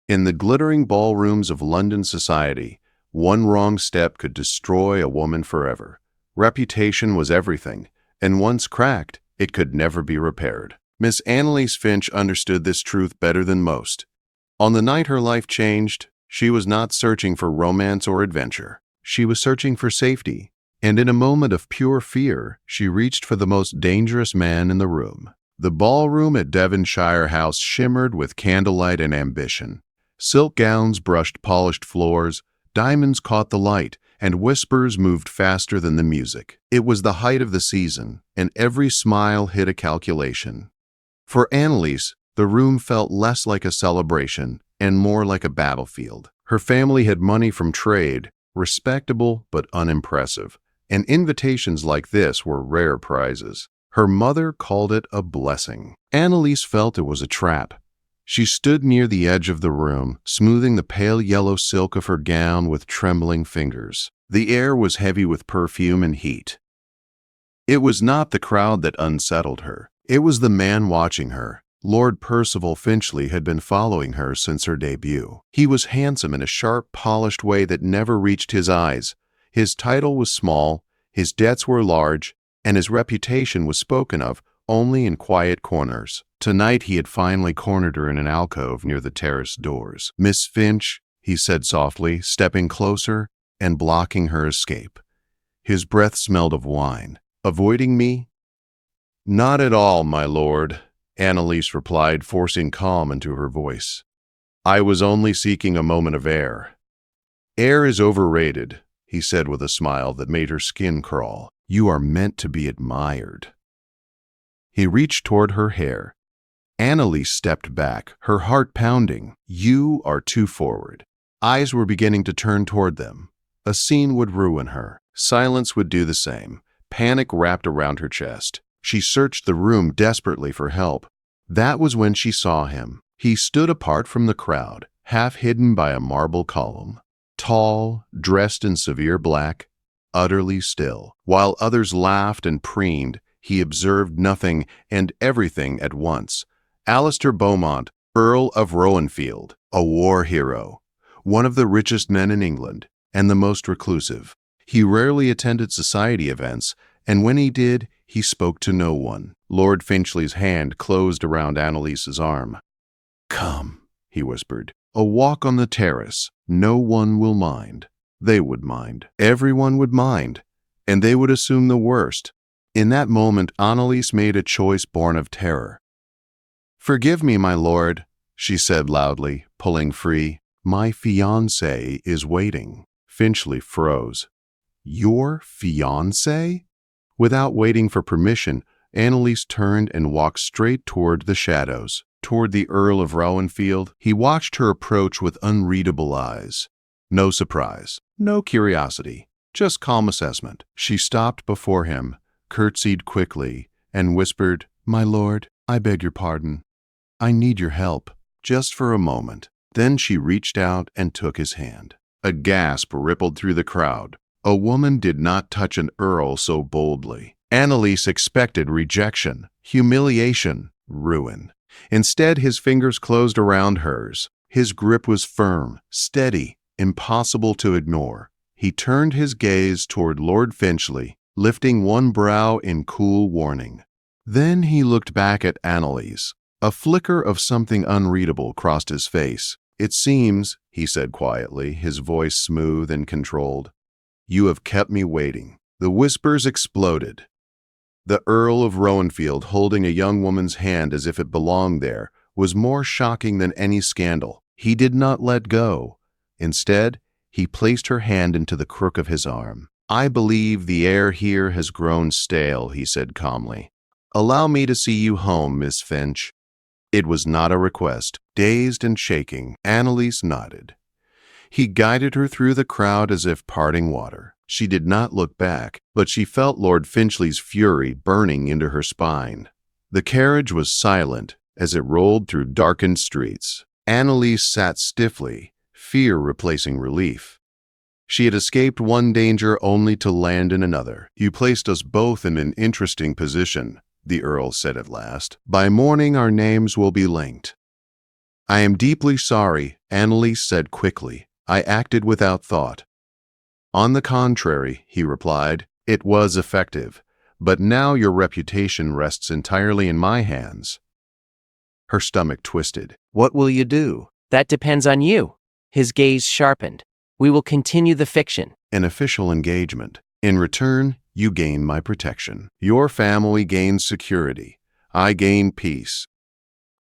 In the glittering ballrooms of London society, one wrong step could destroy a woman forever. Reputation was everything, and once cracked, it could never be repaired. Miss Annalise Finch understood this truth better than most. On the night her life changed, she was not searching for romance or adventure. She was searching for safety, and in a moment of pure fear, she reached for the most dangerous man in the room. The ballroom at Devonshire House shimmered with candlelight and ambition. Silk gowns brushed polished floors, diamonds caught the light, and whispers moved faster than the music. It was the height of the season, and every smile hid a calculation. For Annalise, the room felt less like a celebration and more like a battlefield. Her family had money from trade, respectable but unimpressive, and invitations like this were rare prizes. Her mother called it a blessing. Annalise felt it was a trap. She stood near the edge of the room, smoothing the pale yellow silk of her gown with trembling fingers. The air was heavy with perfume and heat. It was not the crowd that unsettled her. It was the man watching her. Lord Percival Finchley had been following her since her debut. He was handsome in a sharp, polished way that never reached his eyes. His title was small, his debts were large, and his reputation was spoken of only in quiet corners. Tonight he had finally cornered her in an alcove near the terrace doors. "Miss Finch," he said softly, stepping closer and blocking her escape. His breath smelled of wine. "Avoiding me?" "Not at all, my lord," Annalise replied, forcing calm into her voice. "I was only seeking a moment of air." "Air is overrated," he said with a smile that made her skin crawl. "You are meant to be admired." He reached toward her hair. Annalise stepped back, her heart pounding. "You are too forward." Eyes were beginning to turn toward them. A scene would ruin her. Silence would do the same. Panic wrapped around her chest. She searched the room desperately for help. That was when she saw him. He stood apart from the crowd, half hidden by a marble column. Tall, dressed in severe black, utterly still. While others laughed and preened, he observed nothing and everything at once. Alistair Beaumont, Earl of Rowanfield, a war hero, one of the richest men in England, and the most reclusive. He rarely attended society events, and when he did, he spoke to no one. Lord Finchley's hand closed around Annalise's arm. "Come," he whispered. "A walk on the terrace. No one will mind." They would mind. Everyone would mind, and they would assume the worst. In that moment, Annalise made a choice born of terror. "Forgive me, my lord," she said loudly, pulling free. "My fiancé is waiting." Finchley froze. "Your fiancé?" Without waiting for permission, Annalise turned and walked straight toward the shadows, toward the Earl of Rowanfield. He watched her approach with unreadable eyes. No surprise, no curiosity, just calm assessment. She stopped before him, curtsied quickly, and whispered, "My lord, I beg your pardon. I need your help, just for a moment." Then she reached out and took his hand. A gasp rippled through the crowd. A woman did not touch an earl so boldly. Annalise expected rejection, humiliation, ruin. Instead, his fingers closed around hers. His grip was firm, steady, impossible to ignore. He turned his gaze toward Lord Finchley, lifting one brow in cool warning. Then he looked back at Annalise. A flicker of something unreadable crossed his face. "It seems," he said quietly, his voice smooth and controlled, "you have kept me waiting." The whispers exploded. The Earl of Rowanfield holding a young woman's hand as if it belonged there was more shocking than any scandal. He did not let go. Instead, he placed her hand into the crook of his arm. "I believe the air here has grown stale," he said calmly. "Allow me to see you home, Miss Finch." It was not a request. Dazed and shaking, Annalise nodded. He guided her through the crowd as if parting water. She did not look back, but she felt Lord Finchley's fury burning into her spine. The carriage was silent as it rolled through darkened streets. Annalise sat stiffly, fear replacing relief. She had escaped one danger only to land in another. "You placed us both in an interesting position," the Earl said at last. "By morning our names will be linked." "I am deeply sorry," Annalise said quickly. "I acted without thought." "On the contrary," he replied, "it was effective. But now your reputation rests entirely in my hands." Her stomach twisted. "What will you do?" "That depends on you." His gaze sharpened. "We will continue the fiction." "An official engagement. In return, you gain my protection. Your family gains security. I gain peace."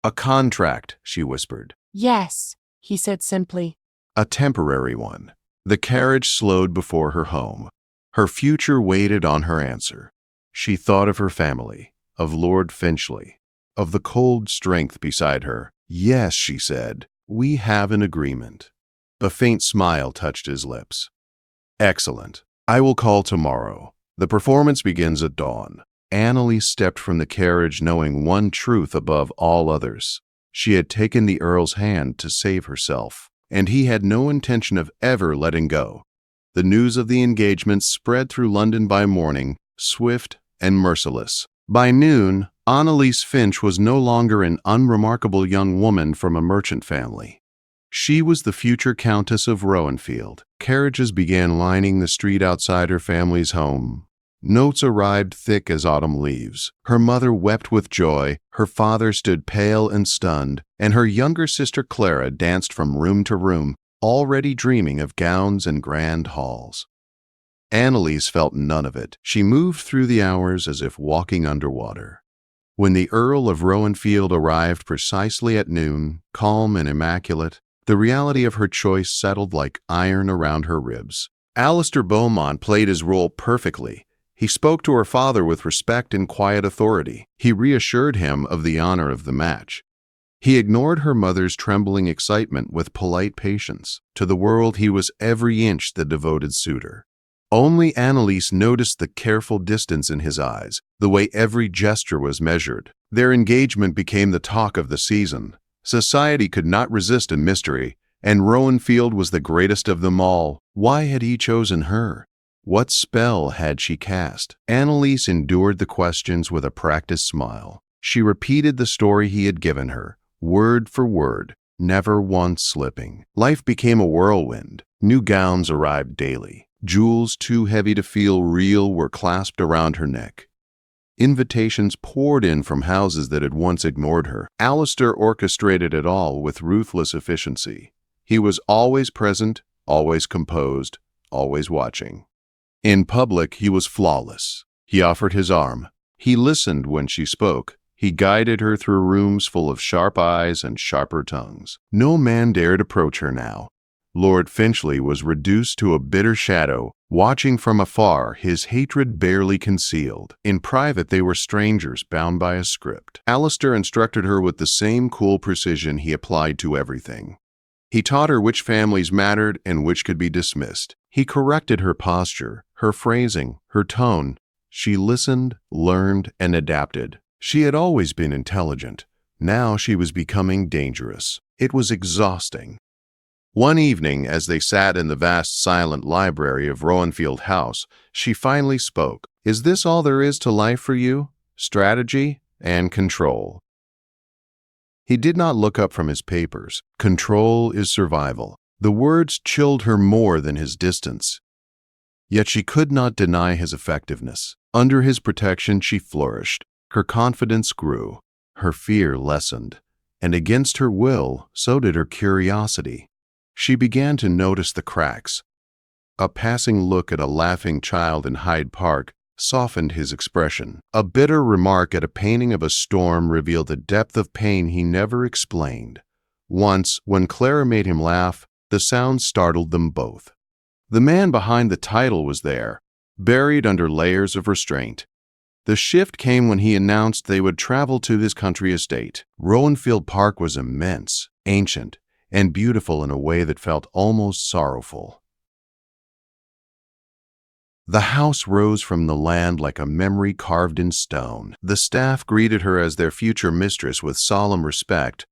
"A contract," she whispered. "Yes," he said simply. "A temporary one." The carriage slowed before her home. Her future waited on her answer. She thought of her family, of Lord Finchley, of the cold strength beside her. "Yes," she said, "we have an agreement." A faint smile touched his lips. "Excellent. I will call tomorrow. The performance begins at dawn." Annalise stepped from the carriage knowing one truth above all others. She had taken the Earl's hand to save herself, and he had no intention of ever letting go. The news of the engagement spread through London by morning, swift and merciless. By noon, Annalise Finch was no longer an unremarkable young woman from a merchant family. She was the future Countess of Rowanfield. Carriages began lining the street outside her family's home. Notes arrived thick as autumn leaves. Her mother wept with joy, her father stood pale and stunned, and her younger sister Clara danced from room to room, already dreaming of gowns and grand halls. Annalise felt none of it. She moved through the hours as if walking underwater. When the Earl of Rowanfield arrived precisely at noon, calm and immaculate, the reality of her choice settled like iron around her ribs. Alistair Beaumont played his role perfectly. He spoke to her father with respect and quiet authority. He reassured him of the honor of the match. He ignored her mother's trembling excitement with polite patience. To the world, he was every inch the devoted suitor. Only Annalise noticed the careful distance in his eyes, the way every gesture was measured. Their engagement became the talk of the season. Society could not resist a mystery, and Rowanfield was the greatest of them all. Why had he chosen her? What spell had she cast? Annalise endured the questions with a practiced smile. She repeated the story he had given her, word for word, never once slipping. Life became a whirlwind. New gowns arrived daily. Jewels too heavy to feel real were clasped around her neck. Invitations poured in from houses that had once ignored her. Alistair orchestrated it all with ruthless efficiency. He was always present, always composed, always watching. In public, he was flawless. He offered his arm. He listened when she spoke. He guided her through rooms full of sharp eyes and sharper tongues. No man dared approach her now. Lord Finchley was reduced to a bitter shadow, watching from afar, his hatred barely concealed. In private, they were strangers bound by a script. Alistair instructed her with the same cool precision he applied to everything. He taught her which families mattered and which could be dismissed. He corrected her posture, her phrasing, her tone. She listened, learned, and adapted. She had always been intelligent. Now she was becoming dangerous. It was exhausting. One evening, as they sat in the vast silent library of Rowanfield House, she finally spoke. "Is this all there is to life for you? Strategy and control." He did not look up from his papers. Control is survival. The words chilled her more than his distance. Yet she could not deny his effectiveness. Under his protection, she flourished. Her confidence grew. Her fear lessened. And against her will, so did her curiosity. She began to notice the cracks. A passing look at a laughing child in Hyde Park softened his expression. A bitter remark at a painting of a storm revealed a depth of pain he never explained. Once, when Clara made him laugh, the sound startled them both. The man behind the title was there, buried under layers of restraint. The shift came when he announced they would travel to his country estate. Rowanfield Park was immense, ancient, and beautiful in a way that felt almost sorrowful. The house rose from the land like a memory carved in stone. The staff greeted her as their future mistress with solemn respect.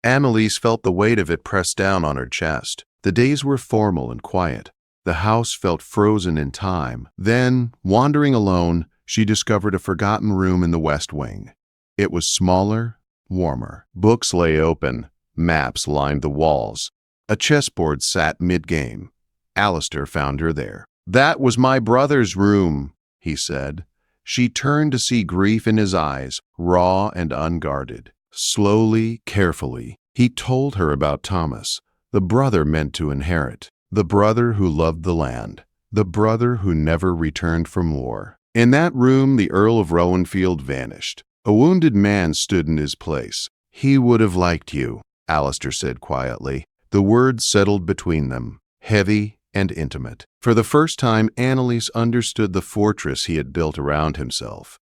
Annalise felt the weight of it pressed down on her chest. The days were formal and quiet. The house felt frozen in time. Then, wandering alone, she discovered a forgotten room in the west wing. It was smaller, warmer. Books lay open. Maps lined the walls. A chessboard sat mid-game. Alistair found her there. "That was my brother's room," he said. She turned to see grief in his eyes, raw and unguarded. Slowly, carefully, he told her about Thomas, the brother meant to inherit, the brother who loved the land, the brother who never returned from war. In that room, the Earl of Rowanfield vanished. A wounded man stood in his place. "He would have liked you," Alistair said quietly. The words settled between them, heavy and intimate. For the first time, Annalise understood the fortress he had built around himself.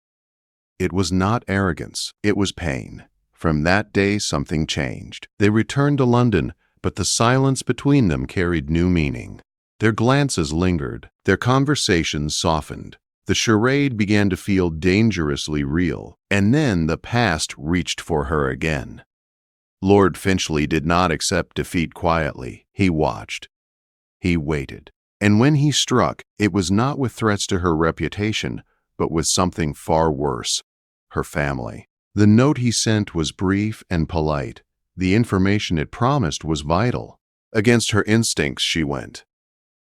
It was not arrogance, it was pain. From that day, something changed. They returned to London, but the silence between them carried new meaning. Their glances lingered, their conversations softened. The charade began to feel dangerously real, and then the past reached for her again. Lord Finchley did not accept defeat quietly. He watched. He waited. And when he struck, it was not with threats to her reputation, but with something far worse, her family. The note he sent was brief and polite. The information it promised was vital. Against her instincts, she went.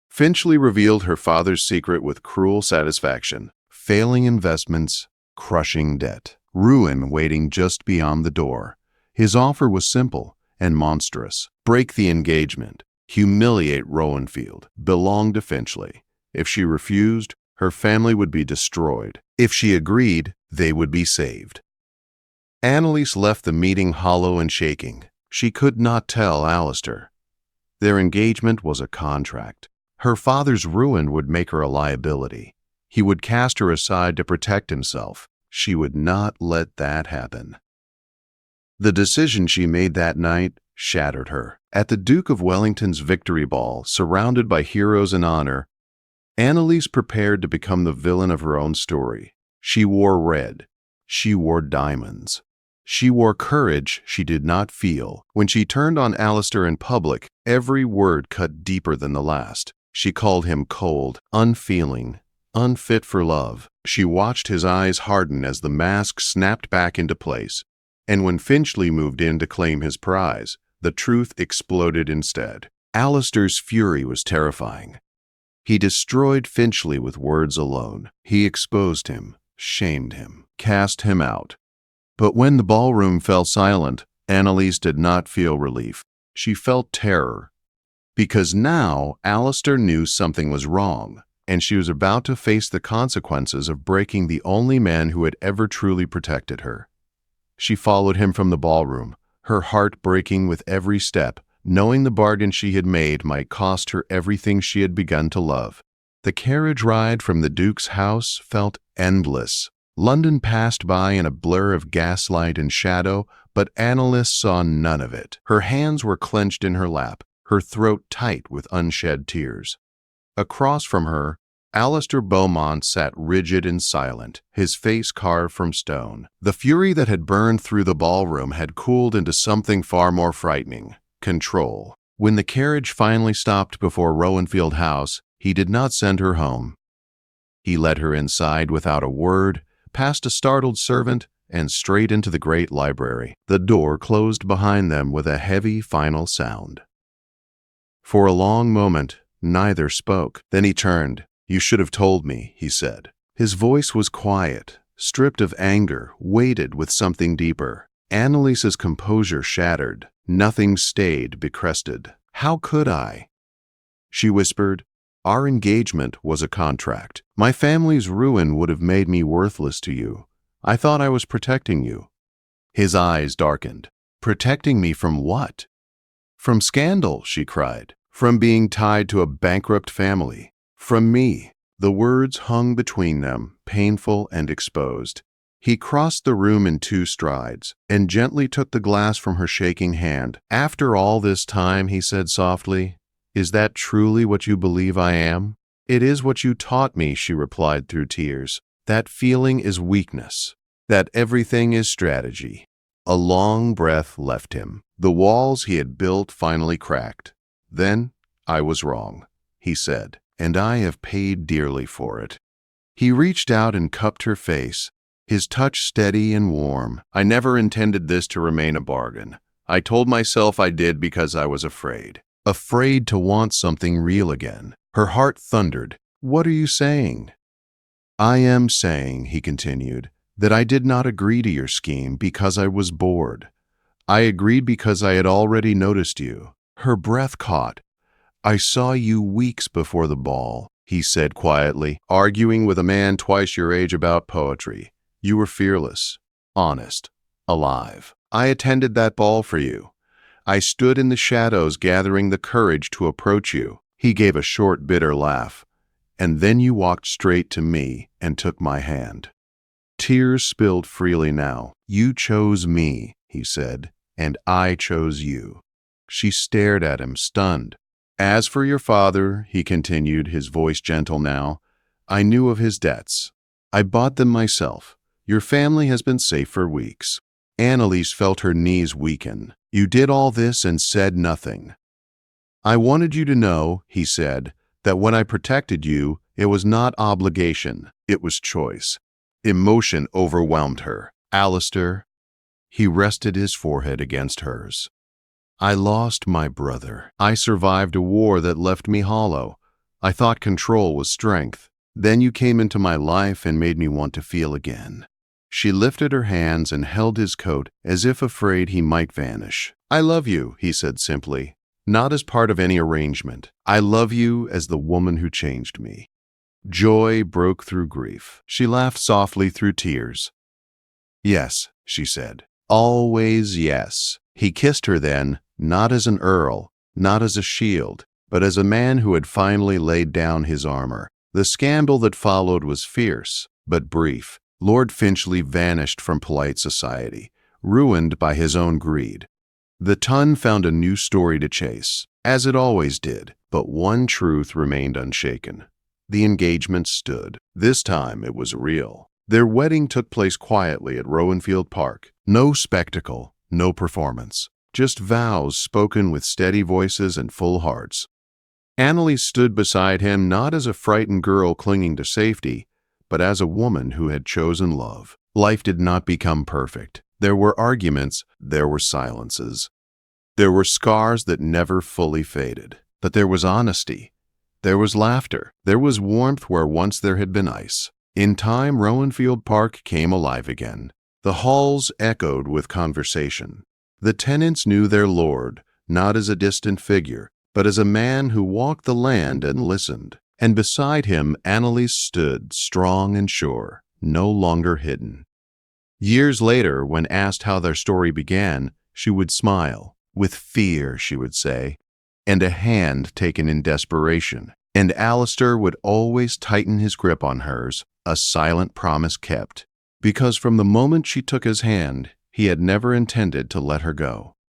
Finchley revealed her father's secret with cruel satisfaction. Failing investments, crushing debt, ruin waiting just beyond the door. His offer was simple and monstrous. Break the engagement. Humiliate Rowanfield. Belong to Finchley. If she refused, her family would be destroyed. If she agreed, they would be saved. Annalise left the meeting hollow and shaking. She could not tell Alistair. Their engagement was a contract. Her father's ruin would make her a liability. He would cast her aside to protect himself. She would not let that happen. The decision she made that night shattered her. At the Duke of Wellington's victory ball, surrounded by heroes and honor, Annalise prepared to become the villain of her own story. She wore red. She wore diamonds. She wore courage she did not feel. When she turned on Alistair in public, every word cut deeper than the last. She called him cold, unfeeling, unfit for love. She watched his eyes harden as the mask snapped back into place. And when Finchley moved in to claim his prize, the truth exploded instead. Alistair's fury was terrifying. He destroyed Finchley with words alone. He exposed him, shamed him, cast him out. But when the ballroom fell silent, Annalise did not feel relief. She felt terror. Because now Alistair knew something was wrong, and she was about to face the consequences of breaking the only man who had ever truly protected her. She followed him from the ballroom, her heart breaking with every step, knowing the bargain she had made might cost her everything she had begun to love. The carriage ride from the Duke's house felt endless. London passed by in a blur of gaslight and shadow, but Annalise saw none of it. Her hands were clenched in her lap, her throat tight with unshed tears. Across from her, Alistair Beaumont sat rigid and silent, his face carved from stone. The fury that had burned through the ballroom had cooled into something far more frightening: control. When the carriage finally stopped before Rowanfield House, he did not send her home. He led her inside without a word, past a startled servant, and straight into the great library. The door closed behind them with a heavy final sound. For a long moment, neither spoke. Then he turned. "You should have told me," he said. His voice was quiet, stripped of anger, weighted with something deeper. Annalise's composure shattered. Nothing stayed becrested. "How could I?" She whispered, "Our engagement was a contract. My family's ruin would have made me worthless to you. I thought I was protecting you." His eyes darkened. "Protecting me from what?" "From scandal," she cried. "From being tied to a bankrupt family. From me." The words hung between them, painful and exposed. He crossed the room in 2 strides and gently took the glass from her shaking hand. "After all this time," he said softly, "is that truly what you believe I am?" "It is what you taught me," she replied through tears. "That feeling is weakness. That everything is strategy." A long breath left him. The walls he had built finally cracked. "Then I was wrong," he said, "and I have paid dearly for it." He reached out and cupped her face. his touch steady and warm. I never intended this to remain a bargain. I told myself I did because I was afraid. Afraid to want something real again. Her heart thundered. What are you saying? I am saying, he continued, that I did not agree to your scheme because I was bored. I agreed because I had already noticed you. Her breath caught. I saw you weeks before the ball, he said quietly, arguing with a man twice your age about poetry. You were fearless, honest, alive. I attended that ball for you. I stood in the shadows gathering the courage to approach you. He gave a short, bitter laugh. And then you walked straight to me and took my hand. Tears spilled freely now. You chose me, he said, and I chose you. She stared at him, stunned. As for your father, he continued, his voice gentle now, I knew of his debts. I bought them myself. Your family has been safe for weeks. Annalise felt her knees weaken. You did all this and said nothing. I wanted you to know, he said, that when I protected you, it was not obligation, it was choice. Emotion overwhelmed her. Alistair, he rested his forehead against hers. I lost my brother. I survived a war that left me hollow. I thought control was strength. Then you came into my life and made me want to feel again. She lifted her hands and held his coat as if afraid he might vanish. I love you, he said simply, not as part of any arrangement. I love you as the woman who changed me. Joy broke through grief. She laughed softly through tears. Yes, she said. Always yes. He kissed her then, not as an earl, not as a shield, but as a man who had finally laid down his armor. The scandal that followed was fierce, but brief. Lord Finchley vanished from polite society, ruined by his own greed. The Tun found a new story to chase, as it always did, but one truth remained unshaken. The engagement stood. This time it was real. Their wedding took place quietly at Rowanfield Park. No spectacle, no performance, just vows spoken with steady voices and full hearts. Annalise stood beside him not as a frightened girl clinging to safety, but as a woman who had chosen love. Life did not become perfect. There were arguments, there were silences. There were scars that never fully faded. But there was honesty. There was laughter. There was warmth where once there had been ice. In time, Rowanfield Park came alive again. The halls echoed with conversation. The tenants knew their lord, not as a distant figure, but as a man who walked the land and listened. And beside him, Annalise stood, strong and sure, no longer hidden. Years later, when asked how their story began, she would smile. With fear, she would say, and a hand taken in desperation. And Alistair would always tighten his grip on hers, a silent promise kept, because from the moment she took his hand, he had never intended to let her go.